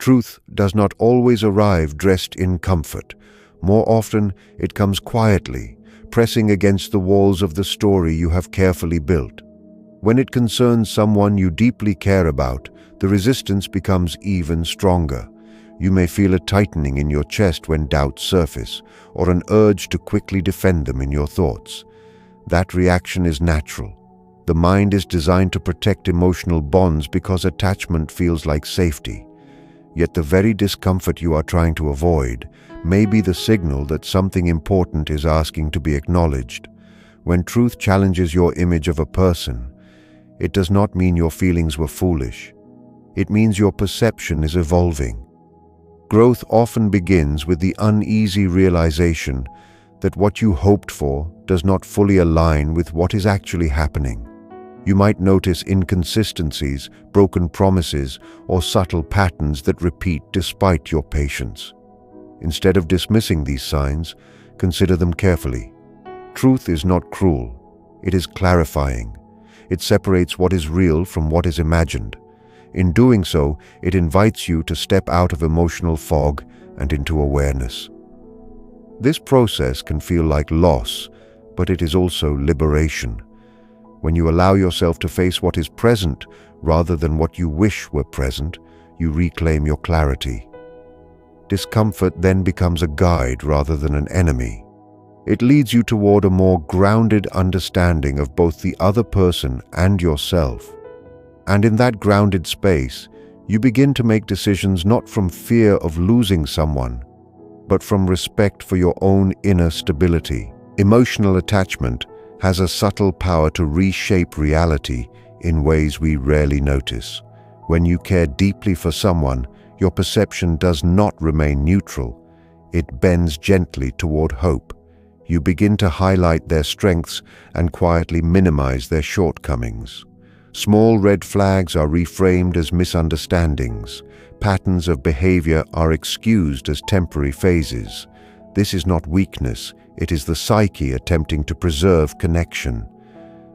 Truth does not always arrive dressed in comfort. More often, it comes quietly, pressing against the walls of the story you have carefully built. When it concerns someone you deeply care about, the resistance becomes even stronger. You may feel a tightening in your chest when doubts surface, or an urge to quickly defend them in your thoughts. That reaction is natural. The mind is designed to protect emotional bonds because attachment feels like safety. Yet the very discomfort you are trying to avoid may be the signal that something important is asking to be acknowledged. When truth challenges your image of a person, it does not mean your feelings were foolish. It means your perception is evolving. Growth often begins with the uneasy realization that what you hoped for does not fully align with what is actually happening. You might notice inconsistencies, broken promises, or subtle patterns that repeat despite your patience. Instead of dismissing these signs, consider them carefully. Truth is not cruel. It is clarifying. It separates what is real from what is imagined. In doing so, it invites you to step out of emotional fog and into awareness. This process can feel like loss, but it is also liberation. When you allow yourself to face what is present rather than what you wish were present, you reclaim your clarity. Discomfort then becomes a guide rather than an enemy. It leads you toward a more grounded understanding of both the other person and yourself. And in that grounded space, you begin to make decisions not from fear of losing someone, but from respect for your own inner stability. Emotional attachment has a subtle power to reshape reality in ways we rarely notice. When you care deeply for someone, your perception does not remain neutral. It bends gently toward hope. You begin to highlight their strengths and quietly minimize their shortcomings. Small red flags are reframed as misunderstandings. Patterns of behavior are excused as temporary phases. This is not weakness. It is the psyche attempting to preserve connection.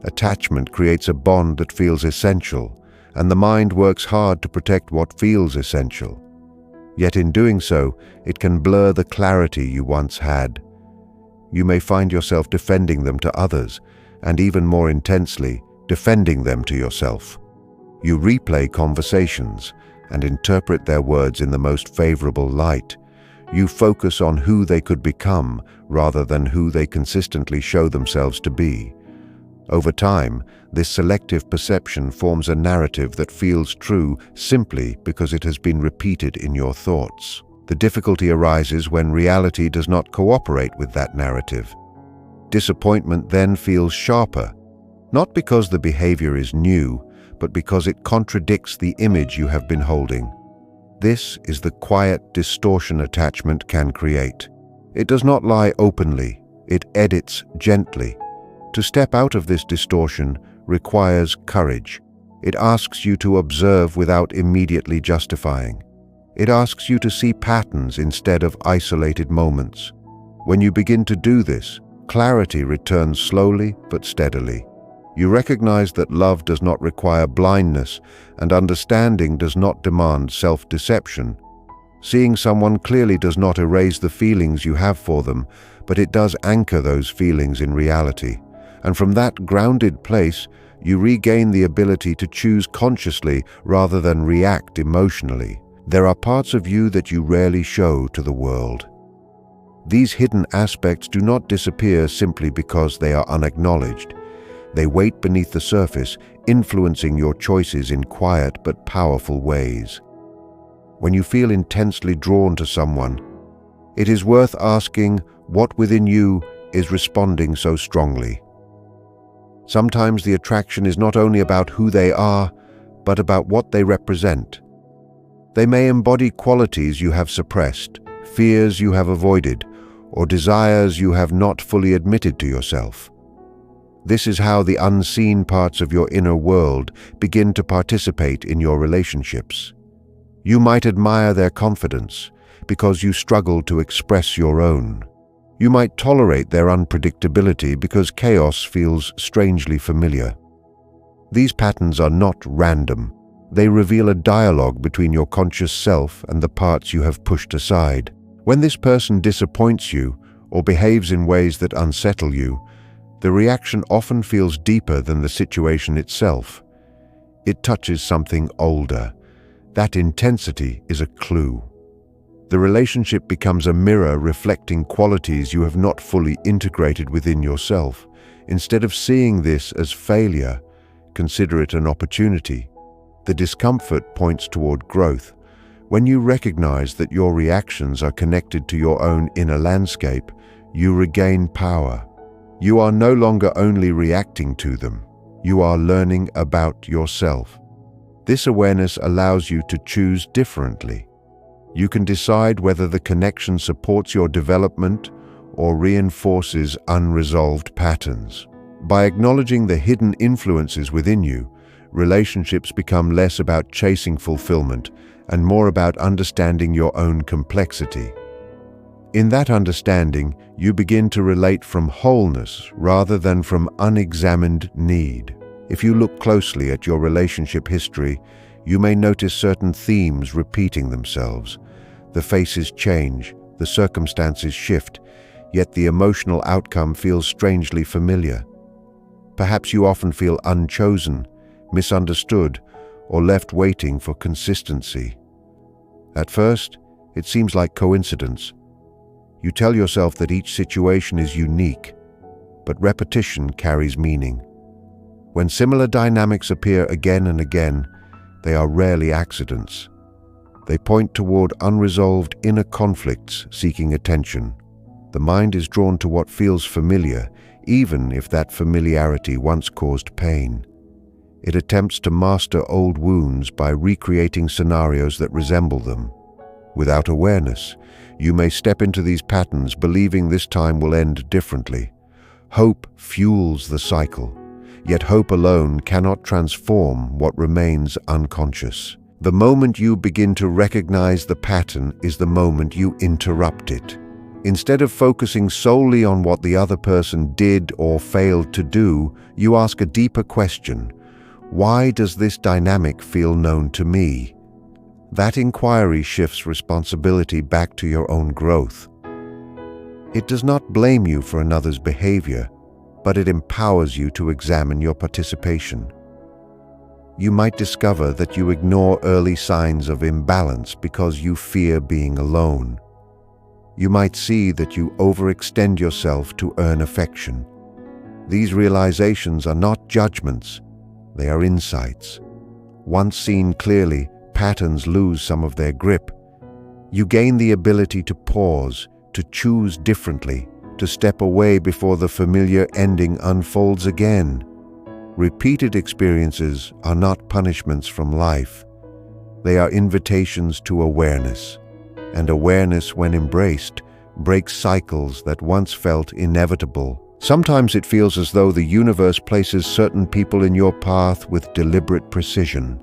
Attachment creates a bond that feels essential, and the mind works hard to protect what feels essential. Yet in doing so, it can blur the clarity you once had. You may find yourself defending them to others, and even more intensely, defending them to yourself. You replay conversations and interpret their words in the most favorable light. You focus on who they could become rather than who they consistently show themselves to be. Over time, this selective perception forms a narrative that feels true simply because it has been repeated in your thoughts. The difficulty arises when reality does not cooperate with that narrative. Disappointment then feels sharper, not because the behavior is new, but because it contradicts the image you have been holding. This is the quiet distortion attachment can create. It does not lie openly, it edits gently. To step out of this distortion requires courage. It asks you to observe without immediately justifying. It asks you to see patterns instead of isolated moments. When you begin to do this, clarity returns slowly but steadily. You recognize that love does not require blindness, and understanding does not demand self-deception. Seeing someone clearly does not erase the feelings you have for them, but it does anchor those feelings in reality. And from that grounded place, you regain the ability to choose consciously rather than react emotionally. There are parts of you that you rarely show to the world. These hidden aspects do not disappear simply because they are unacknowledged. They wait beneath the surface, influencing your choices in quiet but powerful ways. When you feel intensely drawn to someone, it is worth asking what within you is responding so strongly. Sometimes the attraction is not only about who they are, but about what they represent. They may embody qualities you have suppressed, fears you have avoided, or desires you have not fully admitted to yourself. This is how the unseen parts of your inner world begin to participate in your relationships. You might admire their confidence because you struggle to express your own. You might tolerate their unpredictability because chaos feels strangely familiar. These patterns are not random. They reveal a dialogue between your conscious self and the parts you have pushed aside. When this person disappoints you or behaves in ways that unsettle you, the reaction often feels deeper than the situation itself. It touches something older. That intensity is a clue. The relationship becomes a mirror reflecting qualities you have not fully integrated within yourself. Instead of seeing this as failure, consider it an opportunity. The discomfort points toward growth. When you recognize that your reactions are connected to your own inner landscape, you regain power. You are no longer only reacting to them, you are learning about yourself. This awareness allows you to choose differently. You can decide whether the connection supports your development or reinforces unresolved patterns. By acknowledging the hidden influences within you, relationships become less about chasing fulfillment and more about understanding your own complexity. In that understanding, you begin to relate from wholeness rather than from unexamined need. If you look closely at your relationship history, you may notice certain themes repeating themselves. The faces change, the circumstances shift, yet the emotional outcome feels strangely familiar. Perhaps you often feel unchosen, misunderstood, or left waiting for consistency. At first, it seems like coincidence. You tell yourself that each situation is unique, but repetition carries meaning. When similar dynamics appear again and again, they are rarely accidents. They point toward unresolved inner conflicts seeking attention. The mind is drawn to what feels familiar, even if that familiarity once caused pain. It attempts to master old wounds by recreating scenarios that resemble them. Without awareness, you may step into these patterns believing this time will end differently. Hope fuels the cycle, yet hope alone cannot transform what remains unconscious. The moment you begin to recognize the pattern is the moment you interrupt it. Instead of focusing solely on what the other person did or failed to do, you ask a deeper question. Why does this dynamic feel known to me? That inquiry shifts responsibility back to your own growth. It does not blame you for another's behavior, but it empowers you to examine your participation. You might discover that you ignore early signs of imbalance because you fear being alone. You might see that you overextend yourself to earn affection. These realizations are not judgments, they are insights. Once seen clearly, patterns lose some of their grip. You gain the ability to pause, to choose differently, to step away before the familiar ending unfolds again. Repeated experiences are not punishments from life. They are invitations to awareness. And awareness, when embraced, breaks cycles that once felt inevitable. Sometimes it feels as though the universe places certain people in your path with deliberate precision.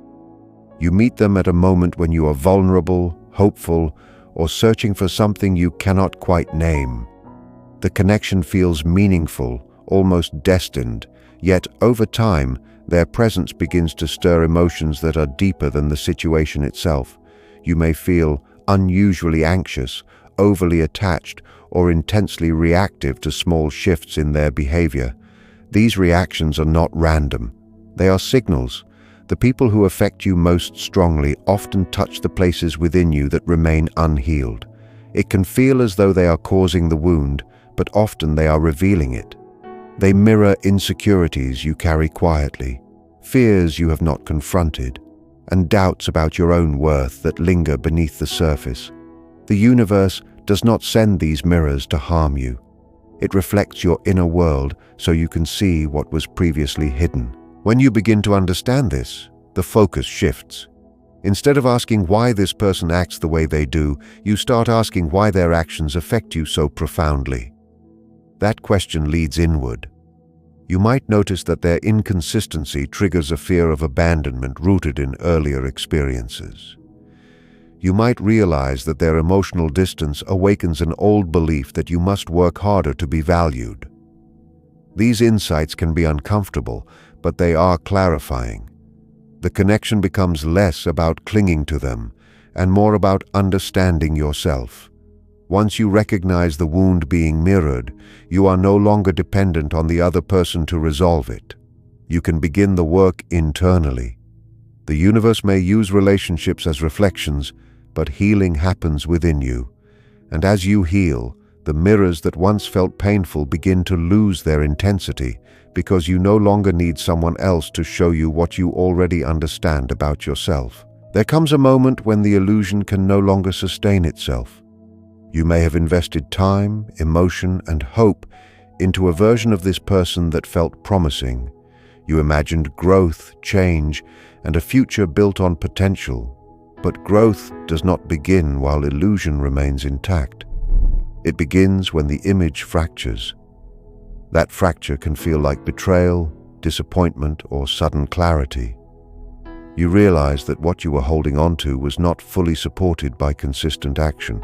You meet them at a moment when you are vulnerable, hopeful, or searching for something you cannot quite name. The connection feels meaningful, almost destined, yet over time, their presence begins to stir emotions that are deeper than the situation itself. You may feel unusually anxious, overly attached, or intensely reactive to small shifts in their behavior. These reactions are not random. They are signals. The people who affect you most strongly often touch the places within you that remain unhealed. It can feel as though they are causing the wound, but often they are revealing it. They mirror insecurities you carry quietly, fears you have not confronted, and doubts about your own worth that linger beneath the surface. The universe does not send these mirrors to harm you. It reflects your inner world so you can see what was previously hidden. When you begin to understand this, the focus shifts. Instead of asking why this person acts the way they do, you start asking why their actions affect you so profoundly. That question leads inward. You might notice that their inconsistency triggers a fear of abandonment rooted in earlier experiences. You might realize that their emotional distance awakens an old belief that you must work harder to be valued. These insights can be uncomfortable, but they are clarifying. The connection becomes less about clinging to them and more about understanding yourself. Once you recognize the wound being mirrored, you are no longer dependent on the other person to resolve it. You can begin the work internally. The universe may use relationships as reflections, but healing happens within you. And as you heal, the mirrors that once felt painful begin to lose their intensity because you no longer need someone else to show you what you already understand about yourself. There comes a moment when the illusion can no longer sustain itself. You may have invested time, emotion, and hope into a version of this person that felt promising. You imagined growth, change, and a future built on potential. But growth does not begin while illusion remains intact. It begins when the image fractures. That fracture can feel like betrayal, disappointment, or sudden clarity. You realize that what you were holding on to was not fully supported by consistent action.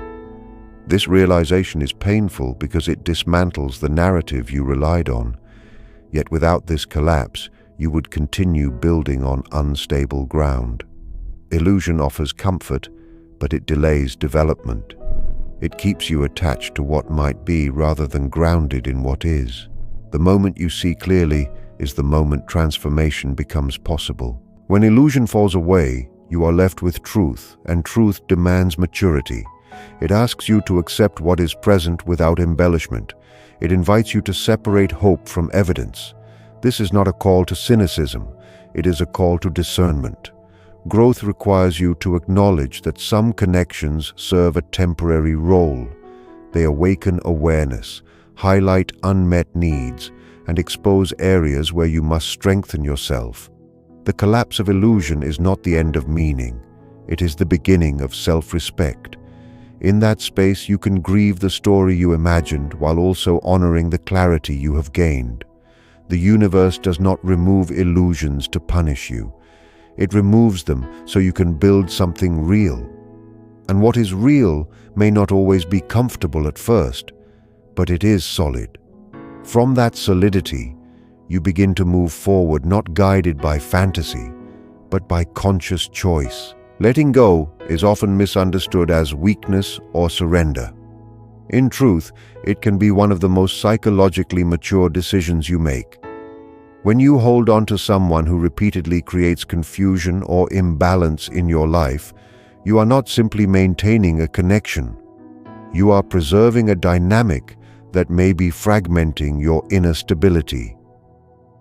This realization is painful because it dismantles the narrative you relied on. Yet without this collapse, you would continue building on unstable ground. Illusion offers comfort, but it delays development. It keeps you attached to what might be rather than grounded in what is. The moment you see clearly is the moment transformation becomes possible. When illusion falls away, you are left with truth, and truth demands maturity. It asks you to accept what is present without embellishment. It invites you to separate hope from evidence. This is not a call to cynicism. It is a call to discernment. Growth requires you to acknowledge that some connections serve a temporary role. They awaken awareness, highlight unmet needs, and expose areas where you must strengthen yourself. The collapse of illusion is not the end of meaning. It is the beginning of self-respect. In that space, you can grieve the story you imagined while also honoring the clarity you have gained. The universe does not remove illusions to punish you. It removes them so you can build something real. And what is real may not always be comfortable at first, but it is solid. From that solidity, you begin to move forward, not guided by fantasy, but by conscious choice. Letting go is often misunderstood as weakness or surrender. In truth, it can be one of the most psychologically mature decisions you make. When you hold on to someone who repeatedly creates confusion or imbalance in your life, you are not simply maintaining a connection. You are preserving a dynamic that may be fragmenting your inner stability.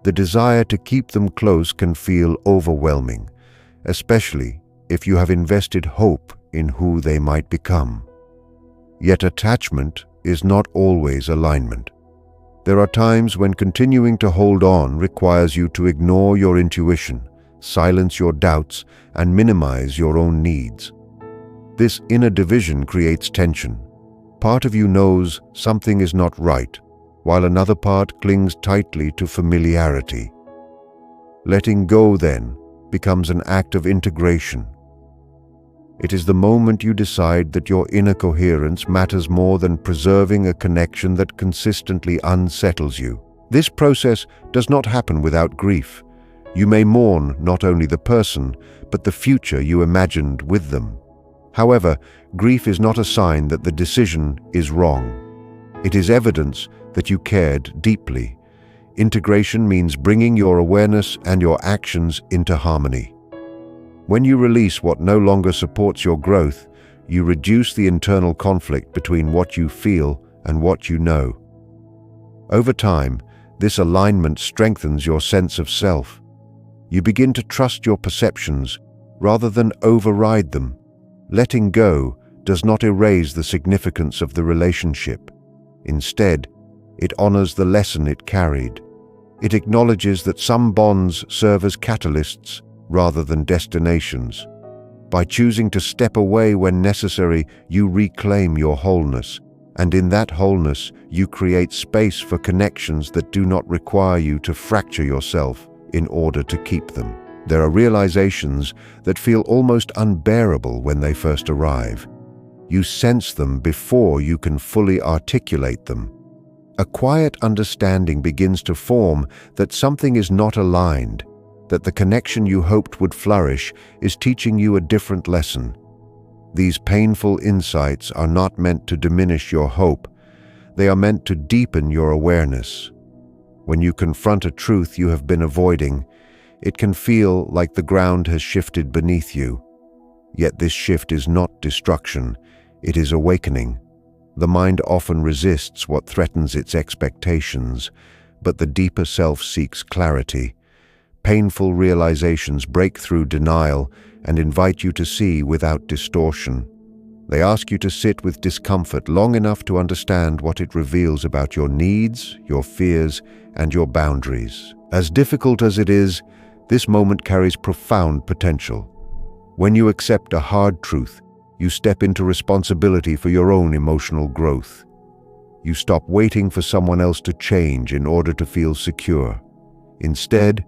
The desire to keep them close can feel overwhelming, especially if you have invested hope in who they might become. Yet attachment is not always alignment. There are times when continuing to hold on requires you to ignore your intuition, silence your doubts, and minimize your own needs. This inner division creates tension. Part of you knows something is not right, while another part clings tightly to familiarity. Letting go, then, becomes an act of integration. It is the moment you decide that your inner coherence matters more than preserving a connection that consistently unsettles you. This process does not happen without grief. You may mourn not only the person, but the future you imagined with them. However, grief is not a sign that the decision is wrong. It is evidence that you cared deeply. Integration means bringing your awareness and your actions into harmony. When you release what no longer supports your growth, you reduce the internal conflict between what you feel and what you know. Over time, this alignment strengthens your sense of self. You begin to trust your perceptions rather than override them. Letting go does not erase the significance of the relationship. Instead, it honors the lesson it carried. It acknowledges that some bonds serve as catalysts rather than destinations. By choosing to step away when necessary, you reclaim your wholeness, and in that wholeness, you create space for connections that do not require you to fracture yourself in order to keep them. There are realizations that feel almost unbearable when they first arrive. You sense them before you can fully articulate them. A quiet understanding begins to form that something is not aligned. that the connection you hoped would flourish is teaching you a different lesson. These painful insights are not meant to diminish your hope. They are meant to deepen your awareness. When you confront a truth you have been avoiding, it can feel like the ground has shifted beneath you. Yet this shift is not destruction, it is awakening. The mind often resists what threatens its expectations, but the deeper self seeks clarity. Painful realizations break through denial and invite you to see without distortion. They ask you to sit with discomfort long enough to understand what it reveals about your needs, your fears, and your boundaries. As difficult as it is, this moment carries profound potential. When you accept a hard truth, you step into responsibility for your own emotional growth. You stop waiting for someone else to change in order to feel secure. Instead,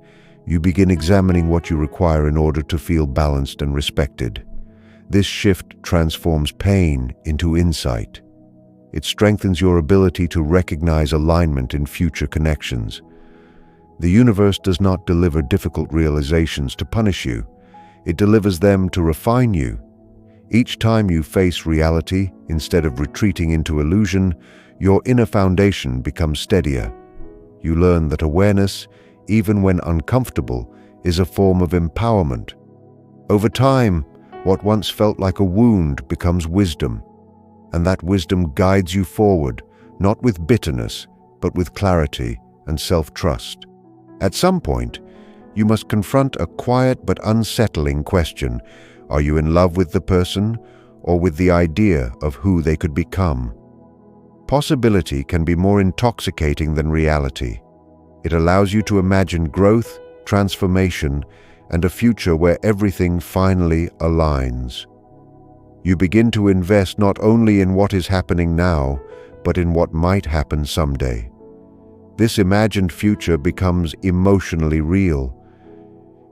you begin examining what you require in order to feel balanced and respected. This shift transforms pain into insight. It strengthens your ability to recognize alignment in future connections. The universe does not deliver difficult realizations to punish you. It delivers them to refine you. Each time you face reality, instead of retreating into illusion, your inner foundation becomes steadier. You learn that awareness, even when uncomfortable, is a form of empowerment. Over time, what once felt like a wound becomes wisdom, and that wisdom guides you forward, not with bitterness, but with clarity and self-trust. At some point, you must confront a quiet but unsettling question. Are you in love with the person, or with the idea of who they could become? Possibility can be more intoxicating than reality. It allows you to imagine growth, transformation, and a future where everything finally aligns. You begin to invest not only in what is happening now, but in what might happen someday. This imagined future becomes emotionally real.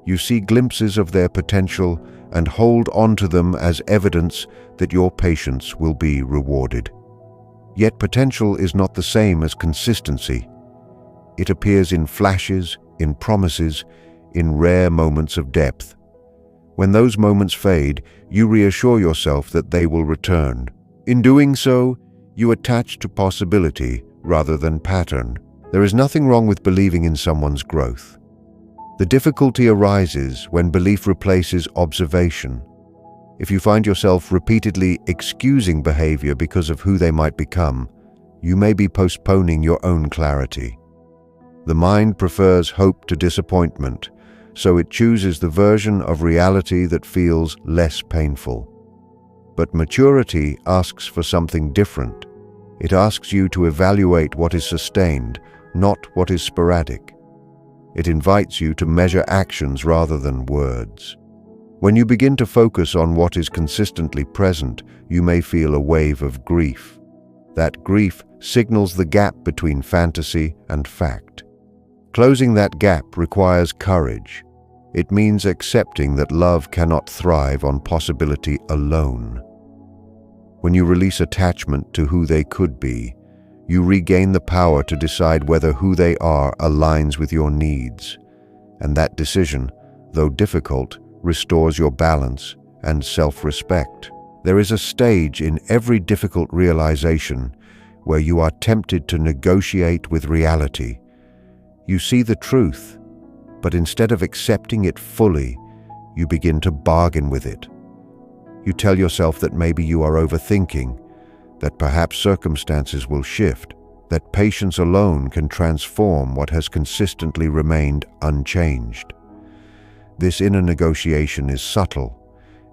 You see glimpses of their potential and hold on to them as evidence that your patience will be rewarded. Yet potential is not the same as consistency. It appears in flashes, in promises, in rare moments of depth. When those moments fade, you reassure yourself that they will return. In doing so, you attach to possibility rather than pattern. There is nothing wrong with believing in someone's growth. The difficulty arises when belief replaces observation. If you find yourself repeatedly excusing behavior because of who they might become, you may be postponing your own clarity. The mind prefers hope to disappointment, so it chooses the version of reality that feels less painful. But maturity asks for something different. It asks you to evaluate what is sustained, not what is sporadic. It invites you to measure actions rather than words. When you begin to focus on what is consistently present, you may feel a wave of grief. That grief signals the gap between fantasy and fact. Closing that gap requires courage. It means accepting that love cannot thrive on possibility alone. When you release attachment to who they could be, you regain the power to decide whether who they are aligns with your needs. And that decision, though difficult, restores your balance and self-respect. There is a stage in every difficult realization where you are tempted to negotiate with reality. You see the truth, but instead of accepting it fully, you begin to bargain with it. You tell yourself that maybe you are overthinking, that perhaps circumstances will shift, that patience alone can transform what has consistently remained unchanged. This inner negotiation is subtle.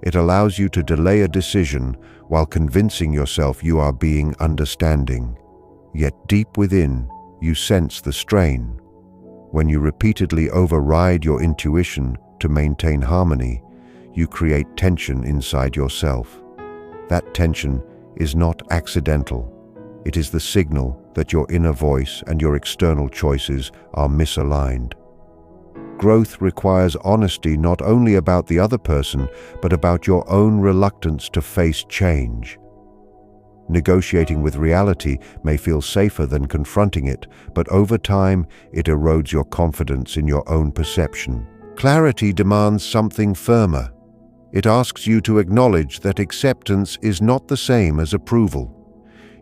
It allows you to delay a decision while convincing yourself you are being understanding. Yet deep within, you sense the strain. When you repeatedly override your intuition to maintain harmony, you create tension inside yourself. That tension is not accidental. It is the signal that your inner voice and your external choices are misaligned. Growth requires honesty not only about the other person, but about your own reluctance to face change. Negotiating with reality may feel safer than confronting it, but over time it erodes your confidence in your own perception. Clarity demands something firmer. It asks you to acknowledge that acceptance is not the same as approval.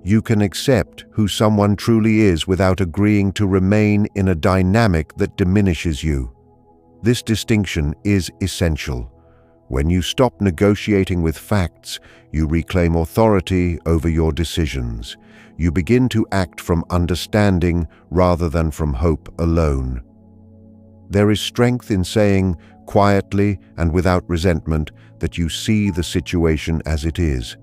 You can accept who someone truly is without agreeing to remain in a dynamic that diminishes you. This distinction is essential. When you stop negotiating with facts, you reclaim authority over your decisions. You begin to act from understanding rather than from hope alone. There is strength in saying, quietly and without resentment, that you see the situation as it is.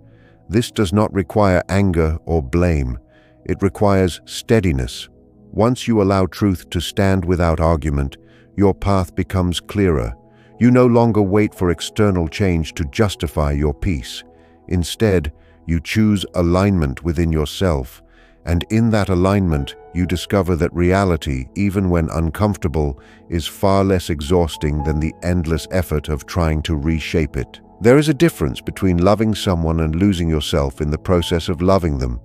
This does not require anger or blame. It requires steadiness. Once you allow truth to stand without argument, your path becomes clearer. You no longer wait for external change to justify your peace. Instead, you choose alignment within yourself, and in that alignment, you discover that reality, even when uncomfortable, is far less exhausting than the endless effort of trying to reshape it. There is a difference between loving someone and losing yourself in the process of loving them.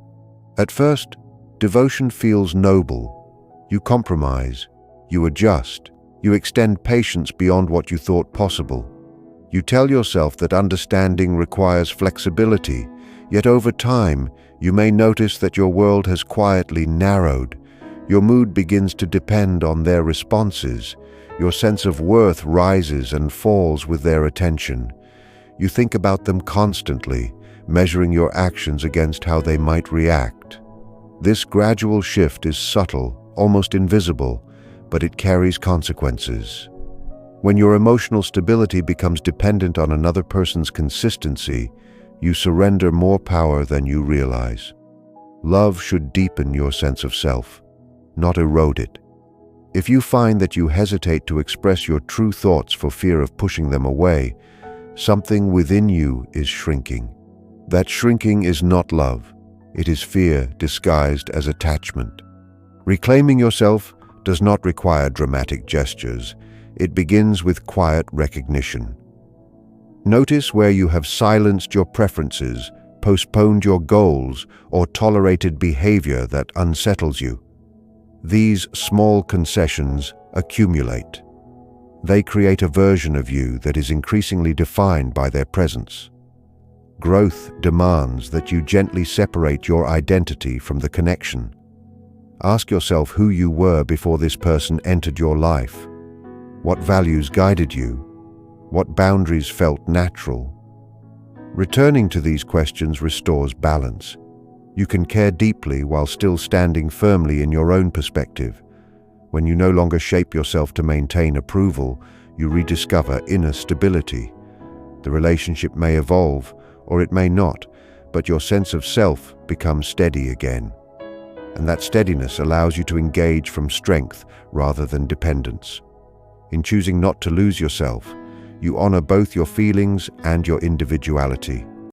At first, devotion feels noble. You compromise, you adjust, you extend patience beyond what you thought possible. You tell yourself that understanding requires flexibility, yet over time, you may notice that your world has quietly narrowed. Your mood begins to depend on their responses. Your sense of worth rises and falls with their attention. You think about them constantly, measuring your actions against how they might react. This gradual shift is subtle, almost invisible, but it carries consequences. When your emotional stability becomes dependent on another person's consistency, you surrender more power than you realize. Love should deepen your sense of self, not erode it. If you find that you hesitate to express your true thoughts for fear of pushing them away, something within you is shrinking. That shrinking is not love. It is fear disguised as attachment. Reclaiming yourself does not require dramatic gestures. It begins with quiet recognition. Notice where you have silenced your preferences, postponed your goals, or tolerated behavior that unsettles you. These small concessions accumulate. They create a version of you that is increasingly defined by their presence. Growth demands that you gently separate your identity from the connection. Ask yourself who you were before this person entered your life. What values guided you? What boundaries felt natural? Returning to these questions restores balance. You can care deeply while still standing firmly in your own perspective. When you no longer shape yourself to maintain approval, you rediscover inner stability. The relationship may evolve, or it may not, but your sense of self becomes steady again. And that steadiness allows you to engage from strength rather than dependence. In choosing not to lose yourself, you honor both your feelings and your individuality.